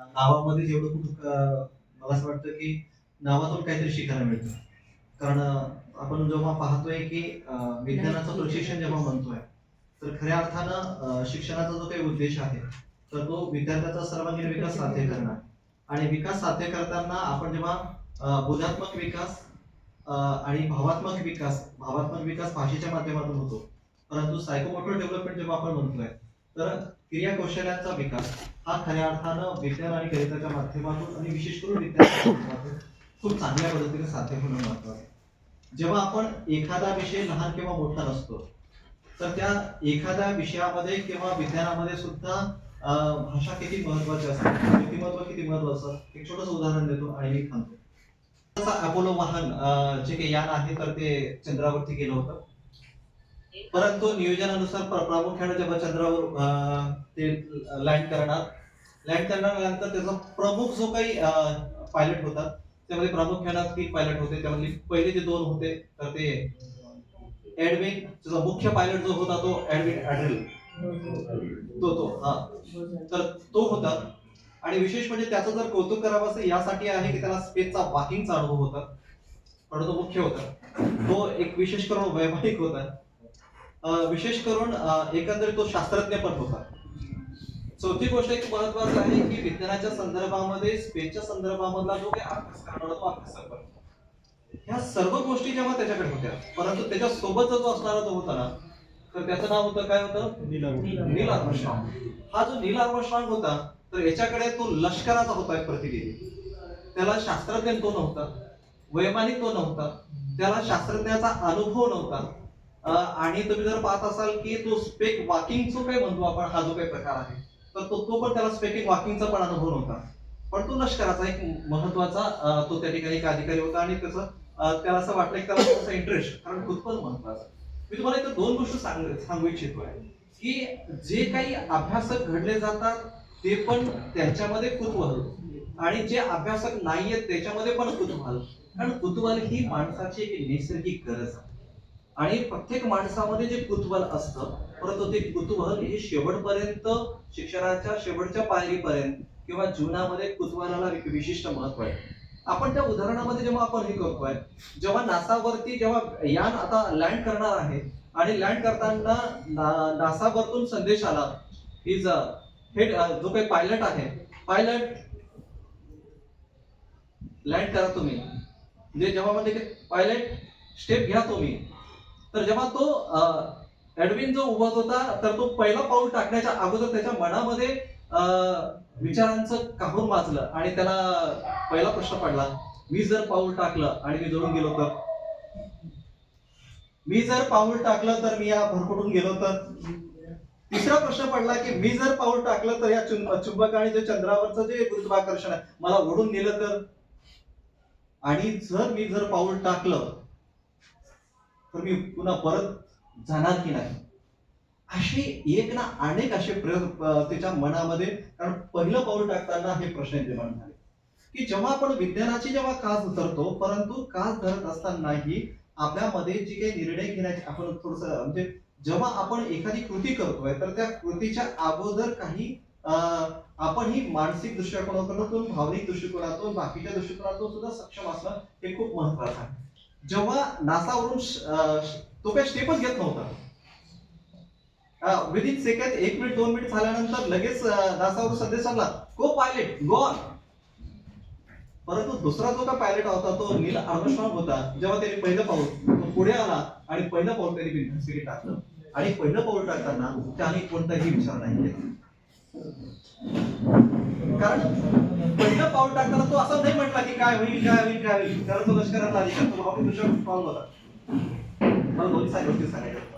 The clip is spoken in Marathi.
नावामध्ये जेवढं मला असं वाटतं की नावातून काहीतरी शिकायला मिळतं. कारण आपण जेव्हा पाहतोय की विज्ञानाचं प्रशिक्षण जेव्हा म्हणतोय, तर खऱ्या अर्थानं शिक्षणाचा जो काही उद्देश आहे, तर तो विद्यार्थ्याचा सर्वांगीण विकास साध्य करणं. आणि विकास साध्य करताना आपण जेव्हा बोधात्मक विकास आणि भावात्मक विकास भाषेच्या माध्यमातून होतो. परंतु सायकोमोटर डेव्हलपमेंट जेव्हा आपण म्हणतोय, तर क्रिया कौशल्यांचा विकास हा खऱ्या अर्थानं विज्ञान आणि गणिताच्या माध्यमातून आणि विशेष करून विज्ञानाच्या माध्यमातून खूप चांगल्या पद्धतीने साध्य होणं महत्वाचं आहे. जेव्हा आपण एखादा विषय लहान किंवा मोठा नसतो, तर त्या एखाद्या विषयामध्ये किंवा विज्ञानामध्ये सुद्धा भाषा किती महत्वाची असते, व्यक्तिमत्व किती महत्वाचं असतं. एक छोटंसं उदाहरण देतो आणि मी थांबतो. अपोलो वाहन जे काही यान आहे, तर ते चंद्रावरती गेलं होतं. परंतु नियोजनानुसार प्रामुख्याने जेव्हा चंद्रावर ते लँड करणार नंतर त्याचा प्रमुख जो काही पायलट होता, त्यामध्ये प्रामुख्याने 3 पायलट होते. त्यामध्ये पहिले जे 2 होते, तर ते एडविन, त्याचा मुख्य पायलट जो होता तो एडविन ॲड्रिल, तो हा, तर तो होता. आणि विशेष म्हणजे त्याचं जर कौतुक करावं असं यासाठी आहे की त्याला स्पेसचा वॉकिंगचा अनुभव होता. पण तो मुख्य होता. तो एक विशेष करून वैमानिक होता. विशेष करून एकंदरीत तो शास्त्रज्ञ पण होता. चौथी गोष्ट एक महत्वाची आहे की विज्ञानाच्या संदर्भामध्ये स्पेसच्या संदर्भामधला जो काही अभ्यास करणारा तो अभ्यासक पण. ह्या सर्व गोष्टी जेव्हा त्याच्याकडे होत्या, परंतु त्याच्या सोबतचा जो असणारा तो होता ना, तर त्याचं नाव होतं काय होतं? नील आर्मस्ट्रॉंग. हा जो नील आर्मस्ट्रॉंग होता, तर याच्याकडे तो लष्कराचा होता एक प्रतिनिधी. त्याला शास्त्रज्ञ तो नव्हता, वैमानिक तो नव्हता, त्याला शास्त्रज्ञाचा अनुभव नव्हता. आणि तुम्ही जर पाहत असाल की तो स्पेक वॉकिंग जो काही म्हणतो आपण, हा जो काही प्रकार आहे, तर तो पण त्याला स्पेकिंग वॉकिंगचा पण अनुभव नव्हता. पण तो लष्कराचा एक महत्वाचा तो त्या ठिकाणी एक अधिकारी होता. आणि त्याचं त्याला असं वाटलं की त्याला थोडासा इंटरेस्ट, कारण खुद पण महत्वाचा. मी तुम्हाला इथं 2 गोष्टी सांगू इच्छितोय की जे काही अभ्यासक घडले जातात, ते पण त्यांच्यामध्ये कुतूहल, आणि जे अभ्यासक नाहीयेत त्याच्यामध्ये पण कुतूहल. कारण कुतूहल ही माणसाची एक नैसर्गिक गरज आहे. आणि प्रत्येक माणसामध्ये जे कुतूहल असतं, परंतु ते कुतूहल हे शेवटपर्यंत, शिक्षणाच्या शेवटच्या पायरीपर्यंत किंवा जीवनामध्ये कुतूहलाला एक विशिष्ट महत्व आहे. आपण त्या उदाहरणामध्ये जेव्हा आपण हे करतोय, जेव्हा नासावरती जेव्हा यान आता लँड करणार आहे, आणि लँड करताना नासावरतून संदेश आला, इज हे जो काही पायलट आहे, पायलट लँड करा तुम्ही. म्हणजे जेव्हा म्हणजे की पायलट स्टेप घ्या तुम्ही. तर जेव्हा तो एडविन जो उभा होता, तर तो पहिला पाऊल टाकण्याच्या अगोदर त्याच्या मनामध्ये विचारांचं काहूर माजलं, आणि त्याला पहिला प्रश्न पडला, मी जर पाऊल टाकलं आणि मी जळून गेलो तर? मी जर पाऊल टाकलं तर मी या भरकटून गेलो तर? तिसरा प्रश्न पडला की मी जर पाऊल टाकलं तर या चुंबकाने जे चंद्रावरचं जे गुरुत्वाकर्षण आहे मला ओढून नेलं तर? आणि जर पाऊल टाकलं तर मी पुन्हा परत जाणार की नाही? असे एक ना अनेक असे प्रयोग त्याच्या मनामध्ये, कारण पहिलं पाऊल टाकताना हे प्रश्न निर्माण झाले की जेव्हा आपण विज्ञानाची जेव्हा कास उतरतो, परंतु कास धरत असतानाही आपल्यामध्ये जी काही निर्णय घेण्याची आपण थोडस म्हणजे जेव्हा आपण एखादी कृती करतोय, तर त्या कृतीच्या अगोदर काही आपण ही मानसिक दृष्टिकोनातून, भावनिक दृष्टिकोनातून, बाकीच्या दृष्टिकोनातून सुद्धा सक्षम असणं हे खूप महत्वाचं आहे. जेव्हा नासावरून तो काही स्टेपच घेत नव्हता, विदिन सेकंड, 1 मिनिट 2 मिनिट झाल्यानंतर लगेच नासावरून संदेश आला, गो पायलट गो ऑन. परंतु दुसरा जो का पायलट होता तो नील आर्मस्ट्रॉंग होता. जेव्हा त्याने पहिलं पाऊल तो पुढे आला, आणि पहिलं पाऊल त्याने बिनधास्त टाकलं, आणि पहिलं पाऊल टाकताना त्याने कोणताही विचार नाही केला. कारण पहिलं पाऊल टाकताना तो असं नाही म्हटला की काय होईल काय होईल काय होईल, कारण तो लष्करातला अधिकारी, तो बाबा तुझ्या पाऊल होता. मला दोन्ही गोष्टी सांगायच्या.